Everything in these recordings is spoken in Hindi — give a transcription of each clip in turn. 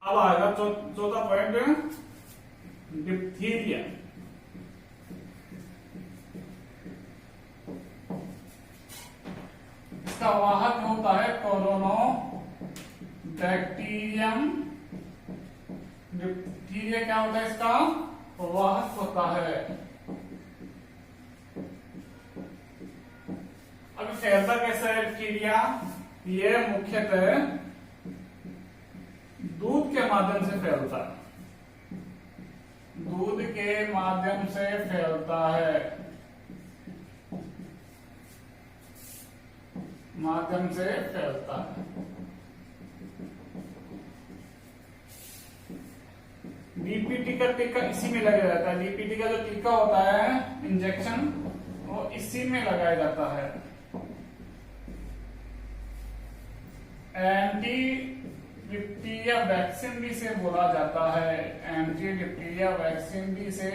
अब आएगा चौथा पॉइंट, डिप्थीरिया। इसका वाहक होता है कोरोनो बैक्टीरियम। डिप्थीरिया क्या होता है, इसका वाहक होता है। अब फैलता कैसा है डिप्थीरिया, ये मुख्यतः दूध के माध्यम से फैलता है, दूध के माध्यम से फैलता है, माध्यम से फैलता है। डीपीटी का टीका इसी में लगाया जाता है। डीपीटी का जो टीका होता है इंजेक्शन, वो इसी में लगाया जाता है। एंटी डिप्थीरिया वैक्सीन भी से बोला जाता है, एंटी डिप्थीरिया वैक्सीन भी से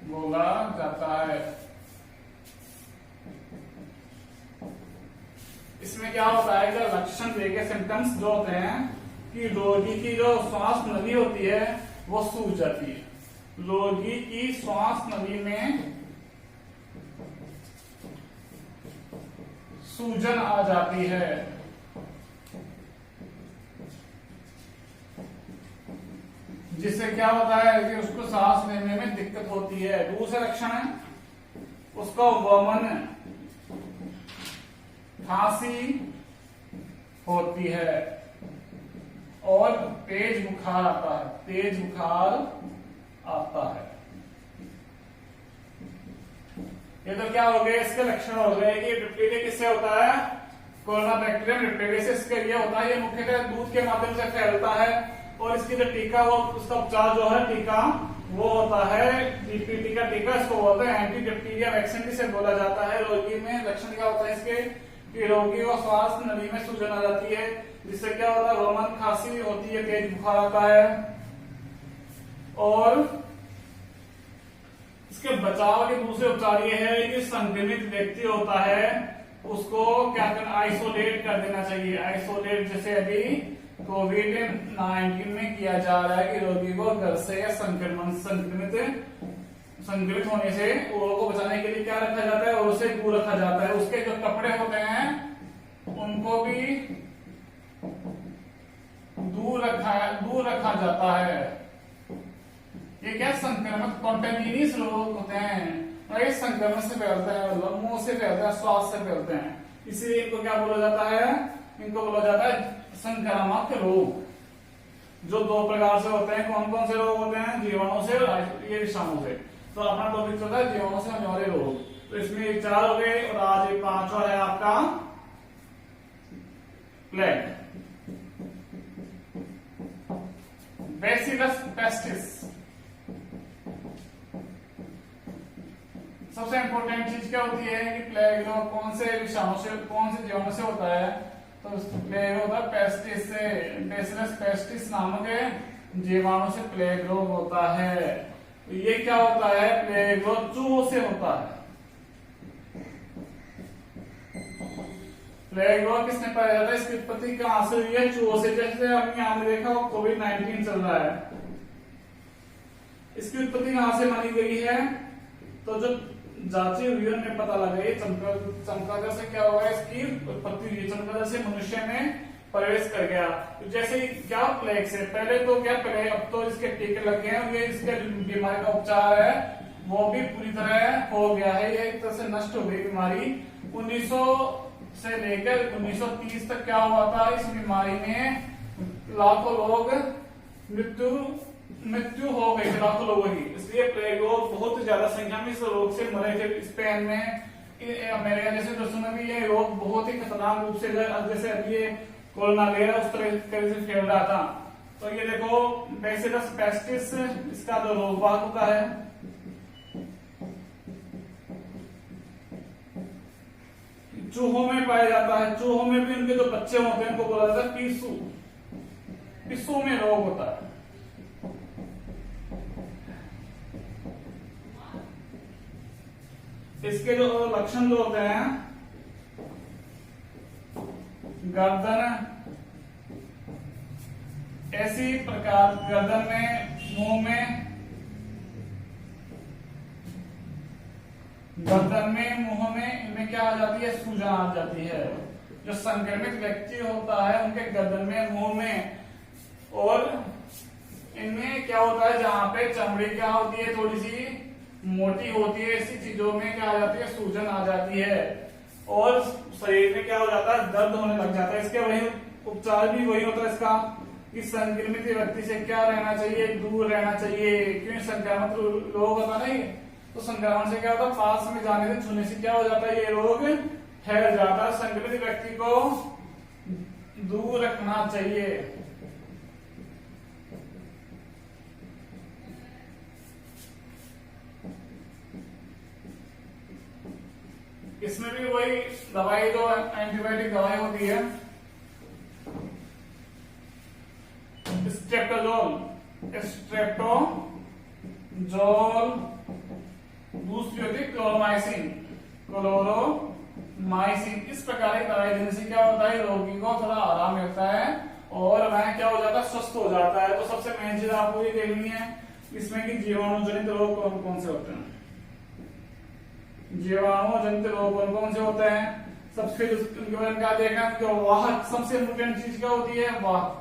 बोला जाता है। इसमें क्या होता है कि लक्षण देखे सिम्टम्स जो होते हैं कि रोगी की जो श्वास नली होती है वो सूज जाती है। रोगी की श्वास नली में सूजन आ जाती है, जिससे क्या होता है कि उसको सांस लेने में दिक्कत होती है। दूसरा लक्षण है उसका वमन, खांसी होती है और तेज बुखार आता है, तेज बुखार आता है। ये तो क्या हो गए, इसके लक्षण हो गए कि डिप्थीरिया किससे होता है, कोरोना बैक्टीरियम डिप्थीरियस के लिए होता है। ये मुख्यतः दूध के माध्यम से फैलता है और इसकी जो टीका वो उसका उपचार जो है टीका वो होता है डीपीटी का टीका, इसको बोलते हैं एंटी डिप्थीरिया वैक्सीन से बोला जाता है। रोगी में लक्षण क्या होता है इसके कि रोगी को श्वास नली में सूजन आ जाती है, जिससे क्या होता है वमन, खांसी होती है, तेज बुखार आता है। और इसके बचाव के दूसरे उपचार ये है कि संक्रमित व्यक्ति होता है उसको क्या करना, आइसोलेट कर देना चाहिए। आइसोलेट जैसे अभी कोविड-19 में किया जा रहा है कि रोगी को घर से संक्रमित होने से लोगों को बचाने के लिए क्या रखा जाता है, और उसे दूर रखा जाता है। उसके जो कपड़े होते हैं उनको भी दूर रखा जाता है। ये क्या संक्रमण कॉन्टेमिनियस रोग होते हैं, इस संक्रमण से फैलते हैं, मुंह से फैलते हैं, श्वास से फैलते हैं, इसलिए इनको क्या बोला जाता है, इनको बोला जाता है संक्रामक रोग। जो दो प्रकार से होते हैं, कौन कौन से रोग होते हैं, जीवाणु से और ये विषाणु से। तो अपना टॉपिक चलता है जीवाणु से होने वाले रोग। तो इसमें 4 हो गए और आज एक 5वां है आपका प्लेग, बैसिलस पेस्टिस। सबसे इंपॉर्टेंट चीज क्या होती है कि प्लेग रोग कौन से विषाणु से, कौन से जीवाणु से होता है, तो प्लेग होता है पेस्टिस से। बैसिलस पेस्टिस नामक जीवाणु से प्लेग रोग होता है। तो ये क्या होता है, प्लेग रोग चूहों से होता है। प्लेग रोग किसने पाया जाता है, इसकी उत्पत्ति कहां से हुई है, चूहों से। जैसे हमने यहाँ पे देखा कोविड-19 चल रहा है, इसकी उत्पत्ति कहां से मानी गई है, तो जो जांची हुई उनमें पता लगा ये चमगादड़ से क्या हुआ, इसकी उत्पत्ति हुई, चमगादड़ से मनुष्य में प्रवेश कर गया। तो जैसे क्या प्लेग से पहले तो क्या प्लेग, अब तो इसके टीके लग गए हैं, ये इसके बीमारी का उपचार है वो भी पूरी तरह हो गया है, ये एक तरह से नष्ट हो गई बीमारी। 1900 से लेकर 1930 तक क्या हुआ था, इस बीमारी में लाखों लोग मृत्यु हो गई, लाखों लोगों की। इसलिए प्लेग रोग बहुत ज्यादा संख्या में इस रोग से मरे थे। स्पेन में, अमेरिका जैसे देशों में भी ये रोग बहुत ही खतरनाक रूप से, जैसे अभी ये कोरोना ले रहा उस तरह से फैल रहा था। तो ये देखो बैसिलस पेस्टिस, इसका जो रोगवाहक होता है, चूहों में पाया जाता है। चूहों में भी उनके जो बच्चे होते हैं उनको बोला जाता है पिस्सू, पिस्सू में रोग होता है। इसके जो लक्षण जो होते हैं, गर्दन ऐसी प्रकार गर्दन में, मुंह में, गर्दन में, मुंह में, इनमें क्या आ जाती है, सूजन आ जाती है। जो संक्रमित व्यक्ति होता है उनके गर्दन में, मुंह में और इनमें क्या होता है, जहां पे चमड़ी क्या होती है, थोड़ी सी मोटी होती है, ऐसी चीजों में क्या आ जाती है, सूजन आ जाती है और शरीर में क्या हो जाता है, दर्द होने लग जाता है। इसके वही उपचार भी वही होता है इसका कि संक्रमित व्यक्ति से क्या रहना चाहिए, दूर रहना चाहिए। क्यों, संक्रमित रोग होता नहीं, तो संक्रमण से क्या होता है, पास में जाने से, छूने से क्या हो जाता है, ये रोग फैल जाता है। संक्रमित व्यक्ति को दूर रखना चाहिए। इसमें भी वही दवाई, जो एंटीबायोटिक दवाई होती है, स्ट्रेप्टोजोल, दूसरी होती है क्लोरोमाइसिन, इस प्रकार की दवाई देने से क्या होता है, रोगी को थोड़ा आराम मिलता है और वह क्या हो जाता है, स्वस्थ हो जाता है। तो सबसे मेन चीज आपको ये देखनी है इसमें कि जीवाणु जनित रोग कौन कौन से होते हैं, जीवाणु जनित रोग कौन कौन से होते हैं। सबसे उनके बारे में क्या देखना, जो वाहक, सबसे इम्पोर्टेंट चीज क्या होती है, वाहक।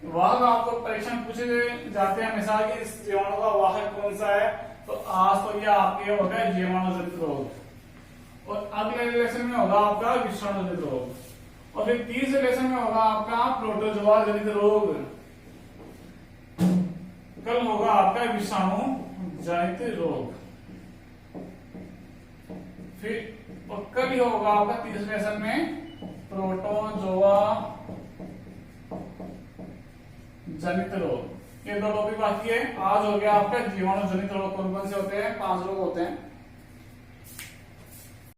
वाहक आपको परीक्षा में पूछे जाते हैं हमेशा कि इस जीवाणु का वाहक कौन सा है, तो आज तो ये आपके होगा जीवाणु जनित रोग और अगले लेसन में होगा आपका विषाणु जनित रोग और फिर तीसरे लेसन में होगा आपका प्रोटोजोआ जनित रोग। कल होगा आपका विषाणु जनित रोग, फिर और कल ही होगा आपका तीसरे लेसन में प्रोटोजोआ जनित रोग। ये दो टॉपिक बाकी है। आज हो गया आपका जीवाणु जनित रोग कौन कौन से होते हैं, 5 रोग होते हैं।